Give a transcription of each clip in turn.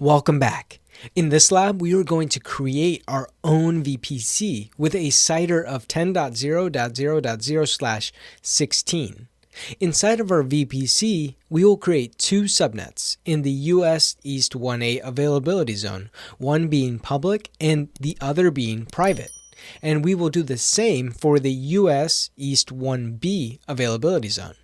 Welcome back. In this lab, we are going to create our own VPC with a CIDR of 10.0.0.0/16. Inside of our VPC, we will create two subnets in the US East 1A availability zone, one being public and the other being private. And we will do the same for the US East 1B availability zone.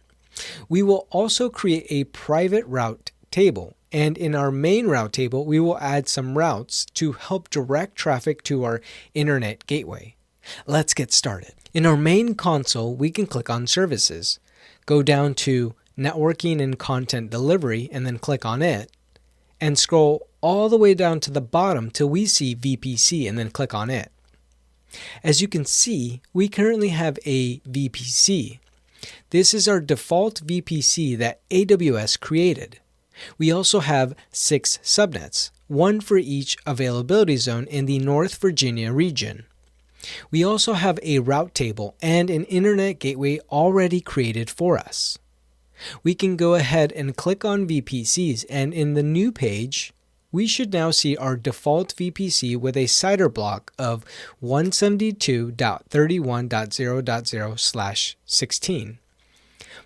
We will also create a private route table. And in our main route table, we will add some routes to help direct traffic to our internet gateway. Let's get started. In our main console, we can click on Services, go down to Networking and Content Delivery, and then click on it, and scroll all the way down to the bottom till we see VPC and then click on it. As you can see, we currently have a VPC. This is our default VPC that AWS created. We also have 6 subnets, one for each availability zone in the North Virginia region. We also have a route table and an internet gateway already created for us. We can go ahead and click on VPCs, and in the new page, we should now see our default VPC with a CIDR block of 172.31.0.0/16.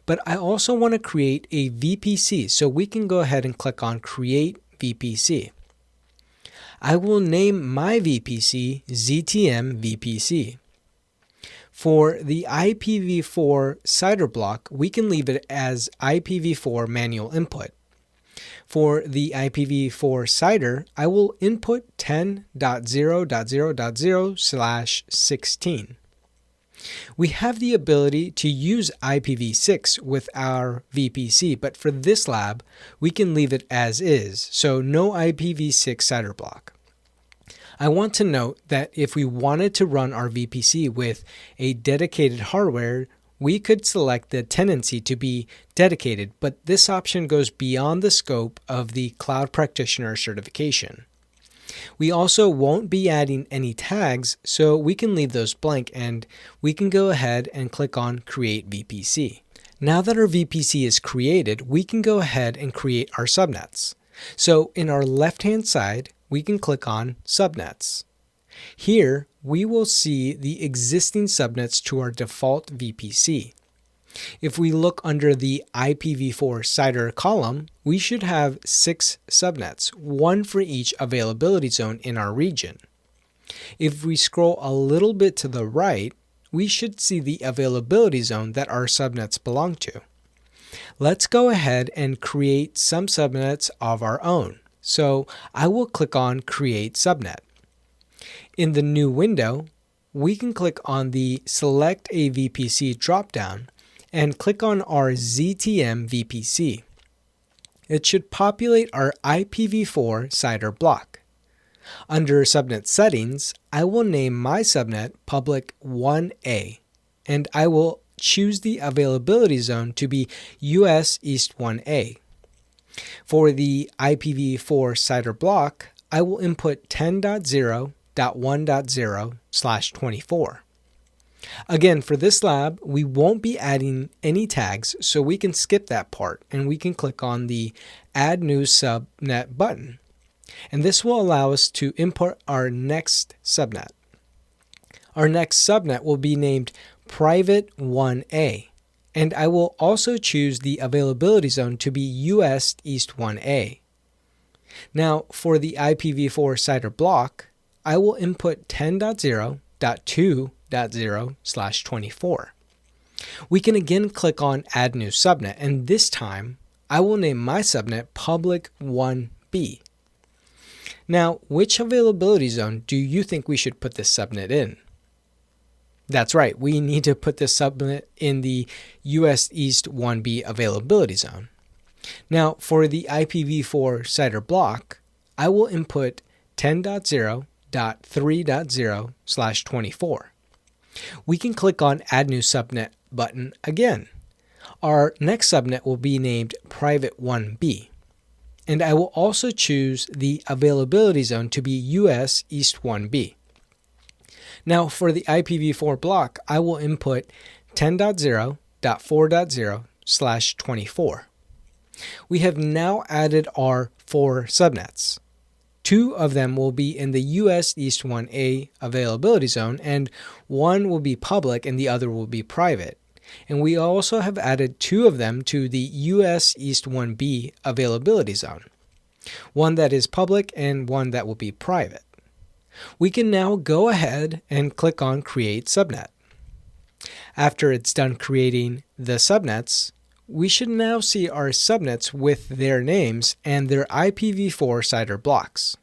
But I also want to create a VPC, so we can go ahead and click on Create VPC. I will name my VPC ZTM VPC. For the IPv4 CIDR block, we can leave it as IPv4 manual input. For the IPv4 CIDR, I will input 10.0.0.0/16. We have the ability to use IPv6 with our VPC, but for this lab, we can leave it as is, so no IPv6 CIDR block. I want to note that if we wanted to run our VPC with a dedicated hardware, we could select the tenancy to be dedicated, but this option goes beyond the scope of the Cloud Practitioner certification. We also won't be adding any tags, so we can leave those blank, and we can go ahead and click on Create VPC. Now that our VPC is created, we can go ahead and create our subnets. So in our left-hand side, we can click on Subnets. Here, we will see the existing subnets to our default VPC. If we look under the IPv4 CIDR column, we should have 6 subnets, one for each availability zone in our region. If we scroll a little bit to the right, we should see the availability zone that our subnets belong to. Let's go ahead and create some subnets of our own. So I will click on Create Subnet. In the new window, we can click on the Select a VPC dropdown and click on our ZTM VPC. It should populate our IPv4 CIDR block. Under Subnet Settings, I will name my subnet Public 1A, and I will choose the availability zone to be US East 1A. For the IPv4 CIDR block, I will input 10.0.1.0/24. Again, for this lab, we won't be adding any tags, so we can skip that part, and we can click on the Add New Subnet button. And this will allow us to import our next subnet. Our next subnet will be named Private 1A, and I will also choose the availability zone to be US East 1A. Now, for the IPv4 CIDR block, I will input 10.0.2.0/24. We can again click on Add New Subnet, and this time I will name my subnet Public 1B. Now, which availability zone do you think we should put this subnet in? That's right, we need to put this subnet in the US East 1B availability zone. Now, for the IPv4 CIDR block, I will input 10.0.3.0/24. We can click on Add New Subnet button again. Our next subnet will be named Private 1B, and I will also choose the availability zone to be US East 1B. Now, for the IPv4 block, I will input 10.0.4.0/24. We have now added our 4 subnets. 2 of them will be in the US East 1A availability zone, and 1 will be public and the other will be private. And we also have added 2 of them to the US East 1B availability zone, one that is public and one that will be private. We can now go ahead and click on Create Subnet. After it's done creating the subnets, we should now see our subnets with their names and their IPv4 CIDR blocks.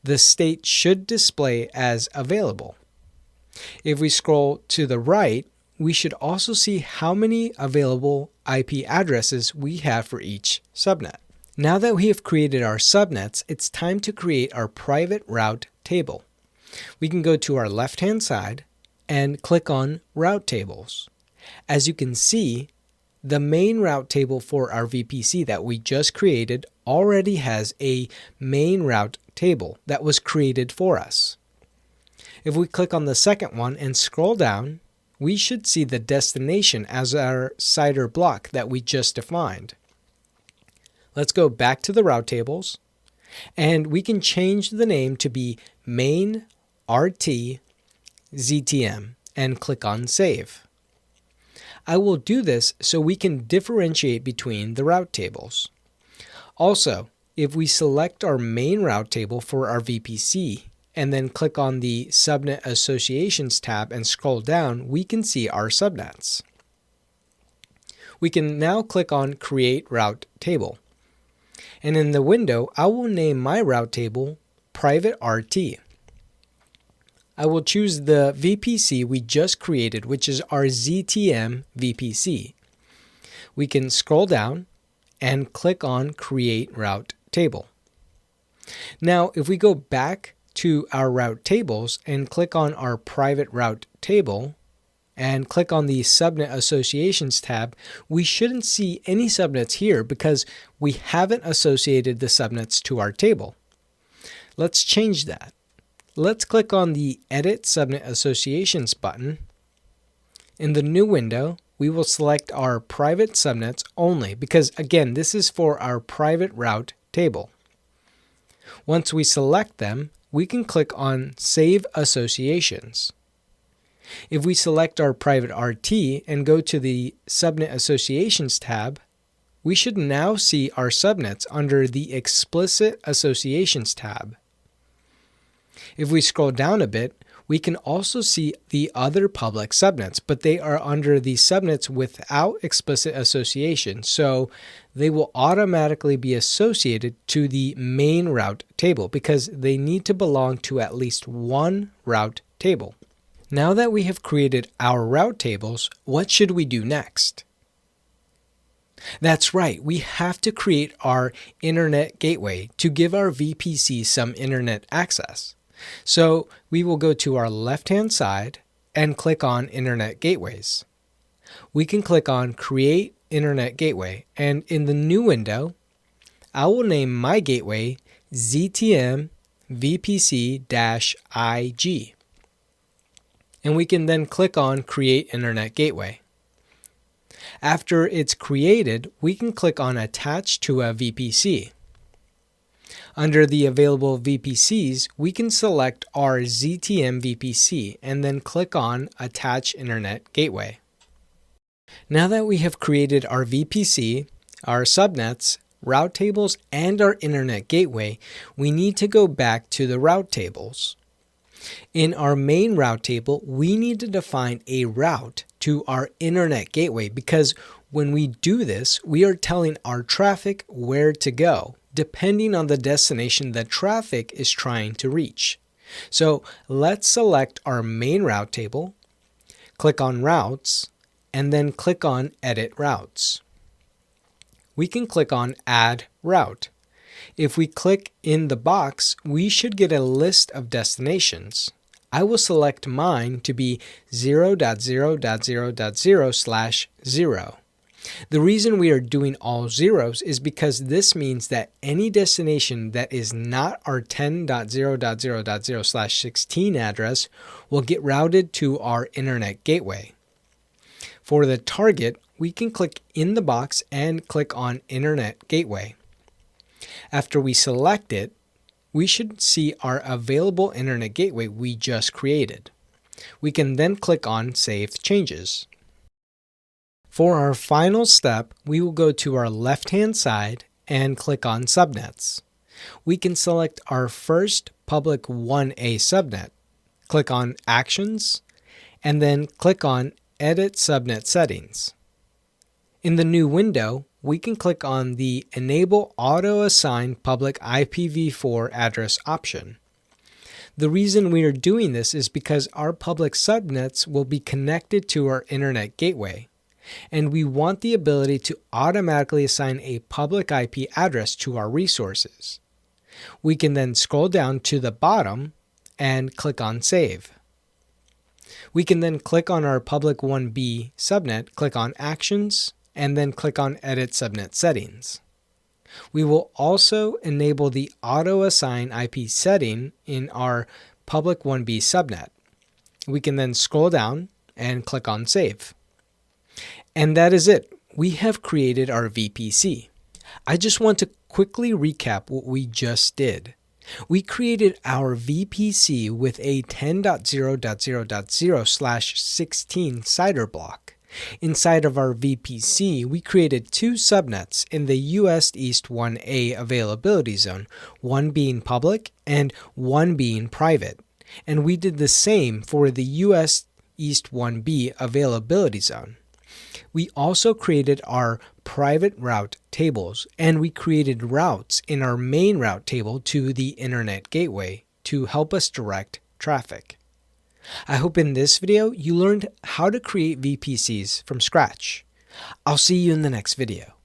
The state should display as available. If we scroll to the right, we should also see how many available IP addresses we have for each subnet. Now that we have created our subnets, it's time to create our private route table. We can go to our left-hand side and click on Route Tables. As you can see, the main route table for our VPC that we just created already has a main route table that was created for us. If we click on the second one and scroll down, we should see the destination as our CIDR block that we just defined. Let's go back to the route tables, and we can change the name to be main RT ZTM and click on Save. I will do this so we can differentiate between the route tables. Also, if we select our main route table for our VPC and then click on the Subnet Associations tab and scroll down, we can see our subnets. We can now click on Create Route Table. And in the window, I will name my route table Private RT. I will choose the VPC we just created, which is our ZTM VPC. We can scroll down and click on Create Route Table. Now, if we go back to our route tables and click on our private route table and click on the Subnet Associations tab, we shouldn't see any subnets here because we haven't associated the subnets to our table. Let's change that. Let's click on the Edit Subnet Associations button. In the new window, we will select our private subnets only because, again, this is for our private route table. Once we select them, we can click on Save Associations. If we select our private RT and go to the Subnet Associations tab, we should now see our subnets under the Explicit Associations tab. If we scroll down a bit, we can also see the other public subnets, but they are under the subnets without explicit association, so they will automatically be associated to the main route table because they need to belong to at least one route table. Now that we have created our route tables, what should we do next? That's right, we have to create our internet gateway to give our VPC some internet access. So we will go to our left-hand side and click on Internet Gateways. We can click on Create Internet Gateway, and in the new window, I will name my gateway ZTM VPC-IG. And we can then click on Create Internet Gateway. After it's created, we can click on Attach to a VPC. Under the available VPCs, we can select our ZTM VPC and then click on Attach Internet Gateway. Now that we have created our VPC, our subnets, route tables, and our internet gateway, we need to go back to the route tables. In our main route table, we need to define a route to our internet gateway because when we do this, we are telling our traffic where to go, depending on the destination the traffic is trying to reach. So let's select our main route table, click on Routes, and then click on Edit Routes. We can click on Add Route. If we click in the box, we should get a list of destinations. I will select mine to be 0.0.0.0/0. The reason we are doing all zeros is because this means that any destination that is not our 10.0.0.0/16 address will get routed to our internet gateway. For the target, we can click in the box and click on Internet Gateway. After we select it, we should see our available internet gateway we just created. We can then click on Save Changes. For our final step, we will go to our left-hand side and click on Subnets. We can select our first public 1A subnet, click on Actions, and then click on Edit Subnet Settings. In the new window, we can click on the Enable Auto-Assign Public IPv4 Address option. The reason we are doing this is because our public subnets will be connected to our internet gateway, and we want the ability to automatically assign a public IP address to our resources. We can then scroll down to the bottom and click on Save. We can then click on our public 1B subnet, click on Actions, and then click on Edit Subnet Settings. We will also enable the Auto-Assign IP setting in our public 1B subnet. We can then scroll down and click on Save. And that is it. We have created our VPC. I just want to quickly recap what we just did. We created our VPC with a 10.0.0.0/16 CIDR block. Inside of our VPC, we created two subnets in the US East 1A availability zone, one being public and one being private. And we did the same for the US East 1B availability zone. We also created our private route tables, and we created routes in our main route table to the internet gateway to help us direct traffic. I hope in this video you learned how to create VPCs from scratch. I'll see you in the next video.